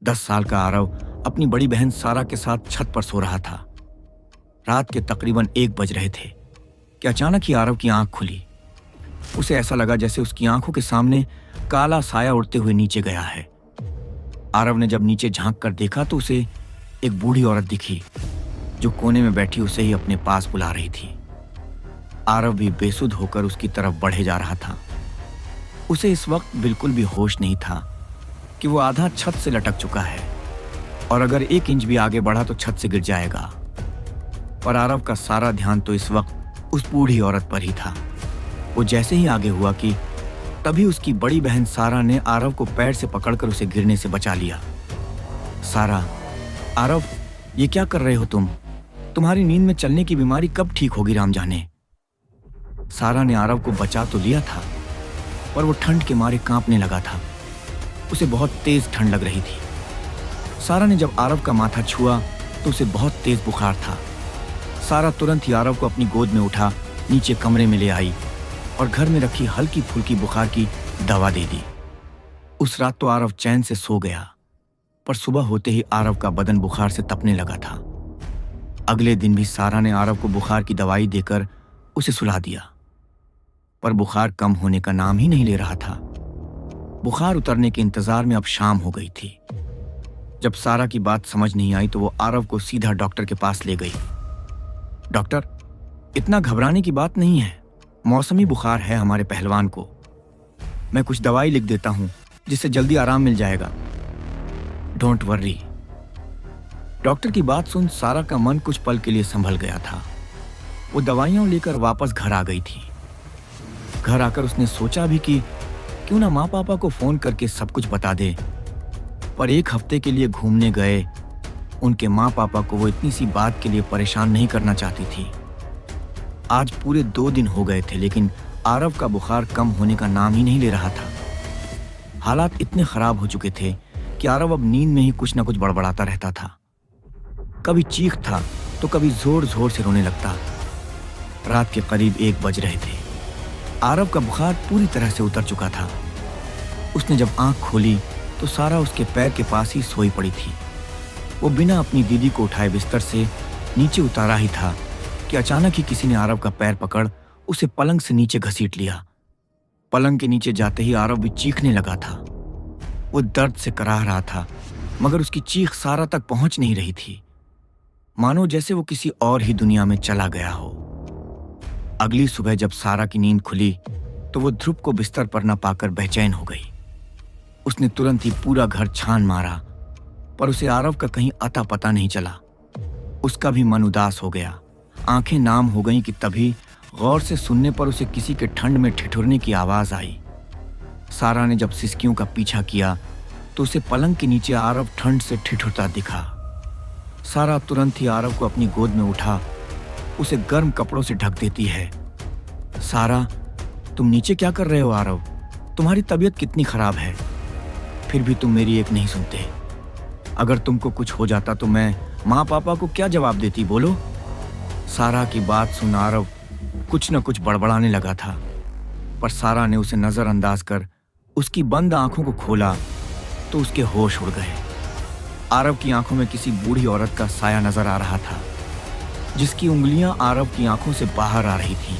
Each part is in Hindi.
10 साल का आरव अपनी बड़ी बहन सारा के साथ छत पर सो रहा था। रात के तकरीबन 1 बज रहे थे कि अचानक ही आरव की आंख खुली। उसे ऐसा लगा जैसे उसकी आंखों के सामने काला साया उड़ते हुए नीचे गया है। आरव ने जब नीचे झांक कर देखा तो उसे एक बूढ़ी औरत दिखी जो कोने में बैठी उसे ही अपने पास बुला रही थी। आरव भी बेसुध होकर उसकी तरफ बढ़े जा रहा था। उसे इस वक्त बिल्कुल भी होश नहीं था कि वो आधा छत से लटक चुका है और अगर 1 इंच भी आगे बढ़ा तो छत से गिर जाएगा। पर आरव का सारा ध्यान तो इस वक्त उस बूढ़ी औरत पर ही था। वो जैसे ही आगे हुआ कि तभी उसकी बड़ी बहन सारा ने आरव को पैर से पकड़कर उसे गिरने से बचा लिया। सारा, आरव, ये क्या कर रहे हो तुम? तुम्हारी नींद में चलने की बीमारी कब ठीक होगी राम जाने। सारा ने आरव को बचा तो लिया था पर वो ठंड के मारे कांपने लगा था। उसे बहुत तेज ठंड लग रही थी। सारा ने जब आरव का माथा छुआ तो उसे बहुत तेज बुखार था। सारा तुरंत ही आरव को अपनी गोद में उठा नीचे कमरे में ले आई और घर में रखी हल्की फुल्की बुखार की दवा दे दी। उस रात तो आरव चैन से सो गया, पर सुबह होते ही आरव का बदन बुखार से तपने लगा था। अगले दिन भी सारा ने आरव को बुखार की दवाई देकर उसे सुला दिया, पर बुखार कम होने का नाम ही नहीं ले रहा था। बुखार उतरने के इंतजार में अब शाम हो गई थी। जब सारा की बात समझ नहीं आई तो वो आरव को सीधा डॉक्टर के पास ले गई। डॉक्टर, इतना घबराने की बात नहीं है, मौसमी बुखार है हमारे पहलवान को। मैं कुछ दवाई लिख देता हूं जिससे जल्दी आराम मिल जाएगा। डोंट वर्री। डॉक्टर की बात सुन सारा का मन कुछ पल के लिए संभल गया था। वो दवाइयां लेकर वापस घर आ गई थी। घर आकर उसने सोचा भी कि क्यों ना माँ पापा को फोन करके सब कुछ बता दे, पर 1 हफ्ते के लिए घूमने गए उनके माँ पापा को वो इतनी सी बात के लिए परेशान नहीं करना चाहती थी। आज पूरे 2 दिन हो गए थे लेकिन आरव का बुखार कम होने का नाम ही नहीं ले रहा था। हालात इतने खराब हो चुके थे कि आरव अब नींद में ही कुछ ना कुछ बड़बड़ाता रहता था। कभी चीखता तो कभी जोर जोर से रोने लगता। रात के करीब 1 बज रहे थे। आरव का बुखार पूरी तरह से उतर चुका था। उसने जब आंख खोली तो सारा उसके पैर के पास ही सोई पड़ी थी। वो बिना अपनी दीदी को उठाए बिस्तर से नीचे उतारा ही था कि अचानक ही किसी ने आरव का पैर पकड़ उसे पलंग से नीचे घसीट लिया। पलंग के नीचे जाते ही आरव भी चीखने लगा था। वो दर्द से कराह रहा था मगर उसकी चीख सारा तक पहुंच नहीं रही थी, मानो जैसे वो किसी और ही दुनिया में चला गया हो। अगली सुबह जब सारा की नींद खुली तो वो ध्रुव को बिस्तर पर न पाकर बेचैन हो गई। उसने तुरंत ही पूरा घर छान मारा पर उसे आरव का कहीं अता पता नहीं चला। उसका भी मन उदास हो गया, आंखें नाम हो गईं कि तभी गौर से सुनने पर उसे किसी के ठंड में ठिठुरने की आवाज आई। सारा ने जब सिसकियों का पीछा किया तो उसे पलंग के नीचे आरव ठंड से ठिठुरता दिखा। सारा तुरंत ही आरव को अपनी गोद में उठा उसे गर्म कपड़ों से ढक देती है। सारा, तुम नीचे क्या कर रहे हो आरव? तुम्हारी तबीयत कितनी खराब है, फिर भी तुम मेरी एक नहीं सुनते। अगर तुमको कुछ हो जाता तो मैं माँ पापा को क्या जवाब देती, बोलो? सारा की बात सुन आरव कुछ न कुछ बड़बड़ाने लगा था, पर सारा ने उसे नजरअंदाज कर उसकी बंद आंखों को खोला तो उसके होश उड़ गए। आरव की आंखों में किसी बूढ़ी औरत का साया नजर आ रहा था जिसकी उंगलियां आरव की आंखों से बाहर आ रही थीं।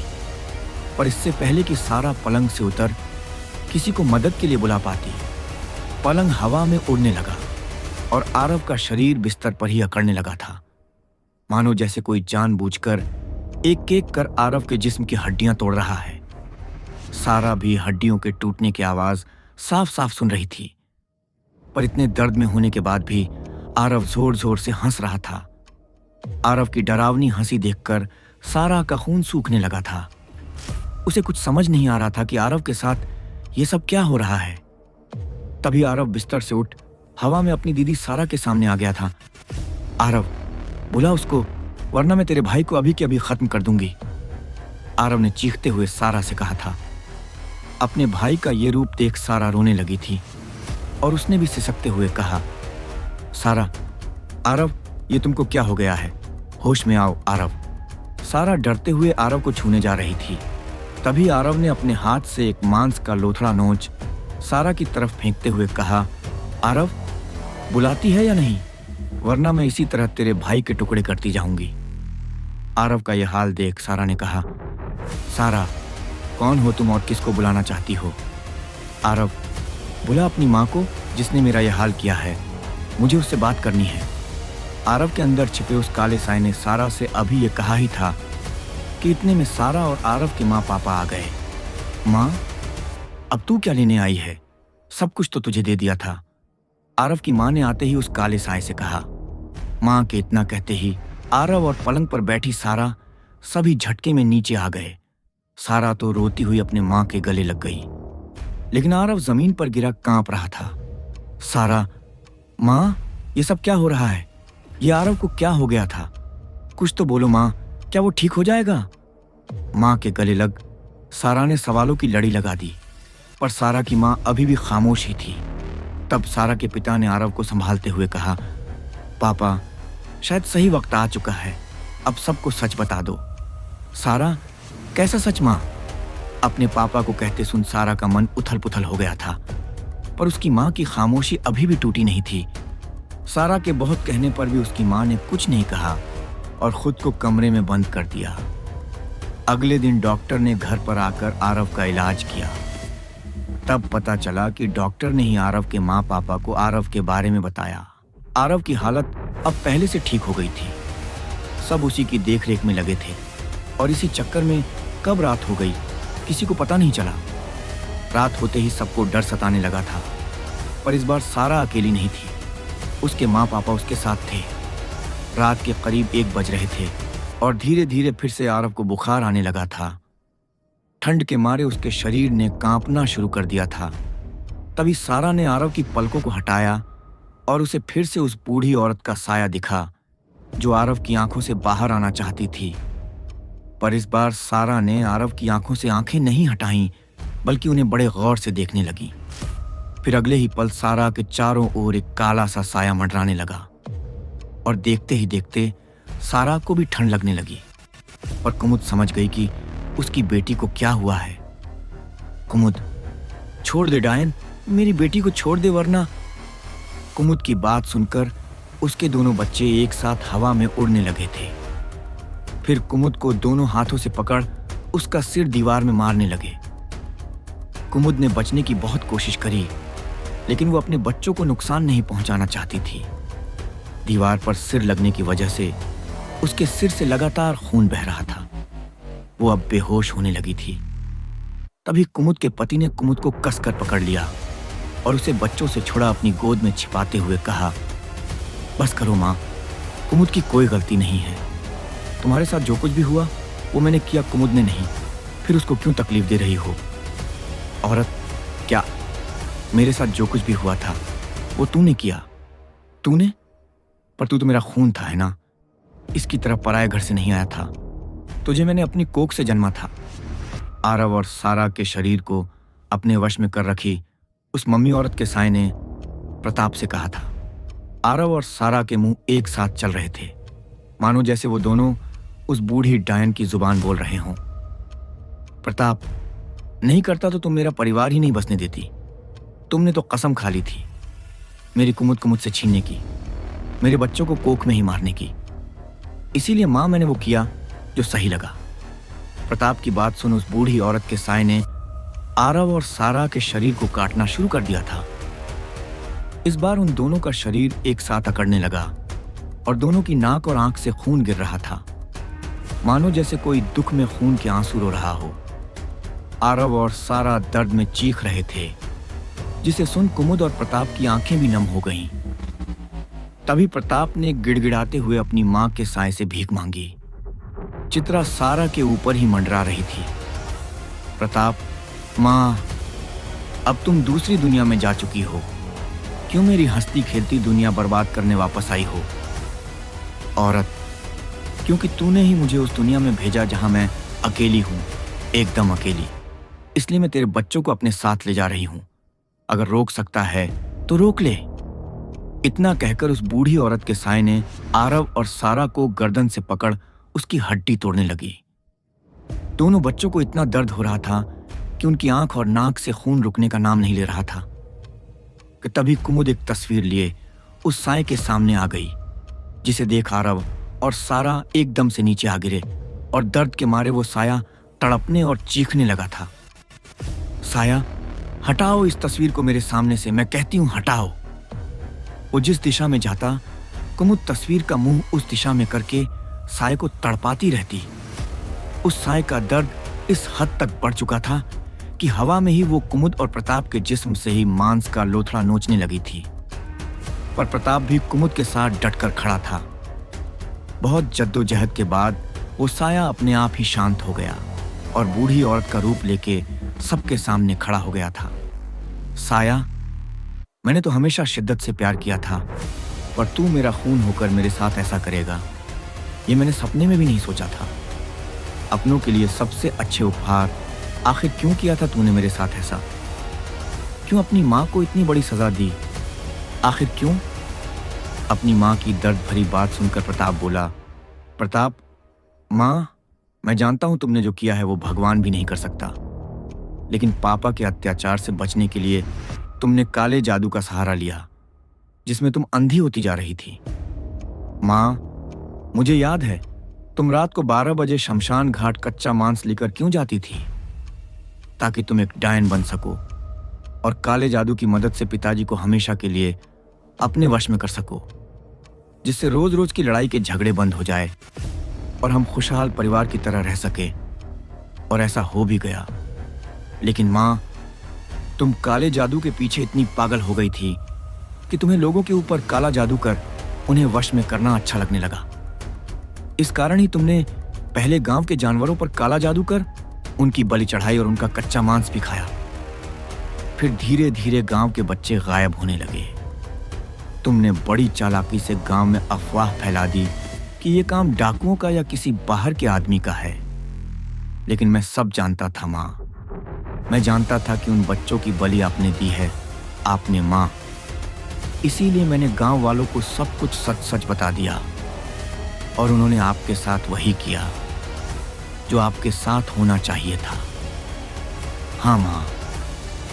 पर इससे पहले कि सारा पलंग से उतर किसी को मदद के लिए बुला पाती, पलंग हवा में उड़ने लगा और आरव का शरीर बिस्तर पर ही अकड़ने लगा था, मानो जैसे कोई जानबूझकर एक एक कर आरव के जिस्म की हड्डियां तोड़ रहा है। सारा भी हड्डियों के टूटने की आवाज साफ साफ सुन रही थी, पर इतने दर्द में होने के बाद भी आरव जोर जोर से हंस रहा था। आरव की डरावनी हंसी देखकर सारा का खून सूखने लगा था। उसे कुछ समझ नहीं आ रहा था कि आरव के साथ ये सब क्या हो रहा है। तभी आरव बिस्तर से उठ हवा में अपनी दीदी सारा के सामने आ गया था। आरव, बुला उसको वरना मैं तेरे भाई को अभी के अभी खत्म कर दूंगी, आरव ने चीखते हुए सारा से कहा था। अपने भाई का ये रूप देख सारा रोने लगी थी और उसने भी सिसकते हुए कहा, सारा, आरव, ये तुमको क्या हो गया है? होश में आओ आरव। सारा डरते हुए आरव को छूने जा रही थी। तभी आरव ने अपने हाथ से एक मांस का लोथड़ा नोच सारा की तरफ फेंकते हुए कहा, आरव, बुलाती है या नहीं, वरना मैं इसी तरह तेरे भाई के टुकड़े करती जाऊंगी। आरव का यह हाल देख सारा ने कहा, सारा, कौन हो तुम और किसको बुलाना चाहती हो? आरव, बुला अपनी माँ को जिसने मेरा यह हाल किया है, मुझे उससे बात करनी है। आरव के अंदर छिपे उस काले साए ने सारा से अभी ये कहा ही था कि इतने में सारा और आरव के माँ पापा आ गए। माँ, अब तू क्या लेने आई है? सब कुछ तो तुझे दे दिया था। आरव की माँ ने आते ही उस काले साए से कहा। माँ के इतना कहते ही आरव और पलंग पर बैठी सारा सभी झटके में नीचे आ गए। सारा तो रोती हुई अपने माँ के गले लग गई, लेकिन आरव जमीन पर गिरा कांप रहा था। सारा, माँ, ये सब क्या हो रहा है? ये आरव को क्या हो गया था? कुछ तो बोलो माँ, क्या वो ठीक हो जाएगा? माँ के गले लग सारा ने सवालों की लड़ी लगा दी, पर सारा की माँ अभी भी खामोश ही थी। तब सारा के पिता ने आरव को संभालते हुए कहा, पापा, शायद सही वक्त आ चुका है, अब सबको सच बता दो। सारा, कैसा सच माँ? अपने पापा को कहते सुन सारा का मन उथल पुथल हो गया था, पर उसकी माँ की खामोशी अभी भी टूटी नहीं थी। सारा के बहुत कहने पर भी उसकी माँ ने कुछ नहीं कहा और खुद को कमरे में बंद कर दिया। अगले दिन डॉक्टर ने घर पर आकर आरव का इलाज किया। तब पता चला कि डॉक्टर ने ही आरव के माँ पापा को आरव के बारे में बताया। आरव की हालत अब पहले से ठीक हो गई थी। सब उसी की देखरेख में लगे थे और इसी चक्कर में कब रात हो गई किसी को पता नहीं चला। रात होते ही सबको डर सताने लगा था, पर इस बार सारा अकेली नहीं थी। उसके माँ पापा उसके साथ थे। रात के करीब 1 बज रहे थे और धीरे धीरे फिर से आरव को बुखार आने लगा था। ठंड के मारे उसके शरीर ने कांपना शुरू कर दिया था। तभी सारा ने आरव की पलकों को हटाया और उसे फिर से उस बूढ़ी औरत का साया दिखा जो आरव की आंखों से बाहर आना चाहती थी। पर इस बार सारा ने आरव की आंखों से आंखें नहीं हटाईं, बल्कि उन्हें बड़े गौर से देखने लगी। फिर अगले ही पल सारा के चारों ओर एक काला सा साया मंडराने लगा और देखते ही देखते सारा को भी ठंड लगने लगी और कुमुद समझ गई कि उसकी बेटी को क्या हुआ है। कुमुद, छोड़ दे डायन, मेरी बेटी को छोड़ दे वरना। कुमुद की बात सुनकर उसके दोनों बच्चे एक साथ हवा में उड़ने लगे थे। फिर कुमुद को दोनों हाथों से पकड़ उसका सिर दीवार में मारने लगे। कुमुद ने बचने की बहुत कोशिश करी, लेकिन वो अपने बच्चों को नुकसान नहीं पहुंचाना चाहती थी। दीवार पर सिर लगने की वजह से उसके सिर से लगातार खून बह रहा था। वो अब बेहोश होने लगी थी। तभी कुमुद के पति ने कुमुद को कसकर पकड़ लिया और उसे बच्चों से छुड़ा अपनी गोद में छिपाते हुए कहा, बस करो माँ, कुमुद की कोई गलती नहीं है। तुम्हारे साथ जो कुछ भी हुआ वो मैंने किया, कुमुद ने नहीं। फिर उसको क्यों तकलीफ दे रही हो? औरत, क्या मेरे साथ जो कुछ भी हुआ था वो तूने किया? तूने? पर तू तो मेरा खून था, है ना? इसकी तरफ पराये घर से नहीं आया था। तुझे मैंने अपनी कोख से जन्मा था। आरव और सारा के शरीर को अपने वश में कर रखी उस मम्मी औरत के साए ने प्रताप से कहा था। आरव और सारा के मुंह एक साथ चल रहे थे, मानो जैसे वो दोनों उस बूढ़ी डायन की जुबान बोल रहे हों। प्रताप, नहीं करता तो तुम मेरा परिवार ही नहीं बसने देती। तुमने तो कसम खा ली थी मेरी कुमुद को मुझसे छीनने की, मेरे बच्चों को कोख में ही मारने की। इसीलिए मां, मैंने वो किया जो सही लगा। प्रताप की बात सुन उस बूढ़ी औरत के साए ने आरव और सारा के शरीर को काटना शुरू कर दिया था। इस बार उन दोनों का शरीर एक साथ अकड़ने लगा और दोनों की नाक और आंख से खून गिर रहा था, मानो जैसे कोई दुख में खून के आंसू रो रहा हो। आरव और सारा दर्द में चीख रहे थे, जिसे सुन कुमुद और प्रताप की आंखें भी नम हो गईं। तभी प्रताप ने गिड़गिड़ाते हुए अपनी मां के साए से भीख मांगी। चित्रा सारा के ऊपर ही मंडरा रही थी। प्रताप, मां, अब तुम दूसरी दुनिया में जा चुकी हो। क्यों मेरी हंसती खेलती दुनिया बर्बाद करने वापस आई हो? औरत, क्योंकि तूने ही मुझे उस दुनिया में भेजा जहां मैं अकेली हूं, एकदम अकेली। इसलिए मैं तेरे बच्चों को अपने साथ ले जा रही हूं। अगर रोक सकता है तो रोक ले। इतना कहकर उस बूढ़ी औरत के साए ने आरव और सारा को गर्दन से पकड़ उसकी हड्डी तोड़ने लगी। दोनों बच्चों को इतना दर्द हो रहा था कि उनकी आंख और नाक से खून रुकने का नाम नहीं ले रहा था कि तभी कुमुद एक तस्वीर लिए उस साए के सामने आ गई, जिसे देख आरव और सारा एकदम से नीचे आ गिरे और दर्द के मारे वो साया तड़पने और चीखने लगा था। साया, हटाओ इस तस्वीर को मेरे सामने से, मैं कहती हूं हटाओ। वो जिस दिशा में जाता, कुमुद तस्वीर का मुंह उस दिशा में करके साए को तड़पाती रहती। उस साए का दर्द इस हद तक बढ़ चुका था कि हवा में ही वो कुमुद और प्रताप के जिस्म से ही मांस का लोथड़ा नोचने लगी थी। पर प्रताप भी कुमुद के साथ डटकर खड़ा था। बहुत जद्दोजहद के बाद वो साया अपने आप ही शांत हो गया और बूढ़ी औरत का रूप लेके सबके सामने खड़ा हो गया था। साया, मैंने तो हमेशा शिद्दत से प्यार किया था, पर तू मेरा खून होकर मेरे साथ ऐसा करेगा, ये मैंने सपने में भी नहीं सोचा था। अपनों के लिए सबसे अच्छे उपहार आखिर क्यों किया था तूने मेरे साथ ऐसा? क्यों अपनी माँ को इतनी बड़ी सजा दी? आखिर क्यों? अपनी माँ की दर्द भरी बात सुनकर प्रताप बोला, प्रताप, माँ, मैं जानता हूं तुमने जो किया है वो भगवान भी नहीं कर सकता, लेकिन पापा के अत्याचार से बचने के लिए तुमने काले जादू का सहारा लिया, जिसमें तुम अंधी होती जा रही थी। माँ, मुझे याद है तुम रात को 12 बजे शमशान घाट कच्चा मांस लेकर क्यों जाती थी? ताकि तुम एक डायन बन सको और काले जादू की मदद से पिताजी को हमेशा के लिए अपने वश में कर सको, जिससे रोज रोज की लड़ाई के झगड़े बंद हो जाए और हम खुशहाल परिवार की तरह रह सके। और ऐसा हो भी गया। लेकिन माँ, तुम काले जादू के पीछे इतनी पागल हो गई थी कि तुम्हें लोगों के ऊपर काला जादू कर उन्हें वश में करना अच्छा लगने लगा। इस कारण ही तुमने पहले गांव के जानवरों पर काला जादू कर उनकी बलि चढ़ाई और उनका कच्चा मांस भी खाया। फिर धीरे धीरे गांव के बच्चे गायब होने लगे। तुमने बड़ी चालाकी से गांव में अफवाह फैला दी कि यह काम डाकुओं का या किसी बाहर के आदमी का है। लेकिन मैं सब जानता था माँ। मैं जानता था कि उन बच्चों की बलि आपने दी है, आपने माँ। इसीलिए मैंने गांव वालों को सब कुछ सच सच बता दिया और उन्होंने आपके साथ वही किया जो आपके साथ होना चाहिए था। हाँ माँ,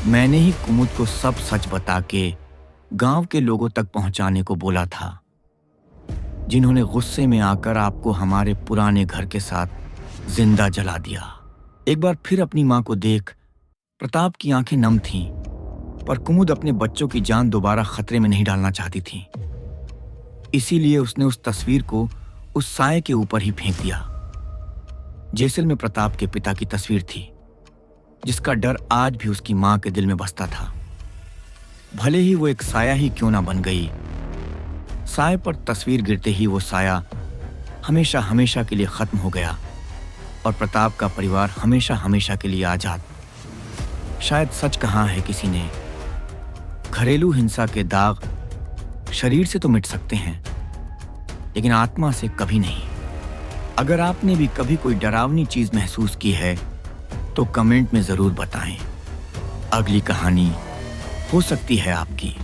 मैंने ही कुमुद को सब सच बता के गांव के लोगों तक पहुंचाने को बोला था, जिन्होंने गुस्से में आकर आपको हमारे पुराने घर के साथ जिंदा जला दिया। एक बार फिर अपनी मां को देख प्रताप की आंखें नम थीं, पर कुमुद अपने बच्चों की जान दोबारा खतरे में नहीं डालना चाहती थी। इसीलिए उसने उस तस्वीर को उस साए के ऊपर ही फेंक दिया। जैसल में प्रताप के पिता की तस्वीर थी, जिसका डर आज भी उसकी मां के दिल में बसता था। भले ही वो एक साया ही क्यों ना बन गई, साए पर तस्वीर गिरते ही वो साया हमेशा हमेशा के लिए खत्म हो गया और प्रताप का परिवार हमेशा हमेशा के लिए आजाद। शायद सच कहा है किसी ने, घरेलू हिंसा के दाग शरीर से तो मिट सकते हैं, लेकिन आत्मा से कभी नहीं। अगर आपने भी कभी कोई डरावनी चीज महसूस की है तो कमेंट में जरूर बताएं। अगली कहानी हो सकती है आपकी।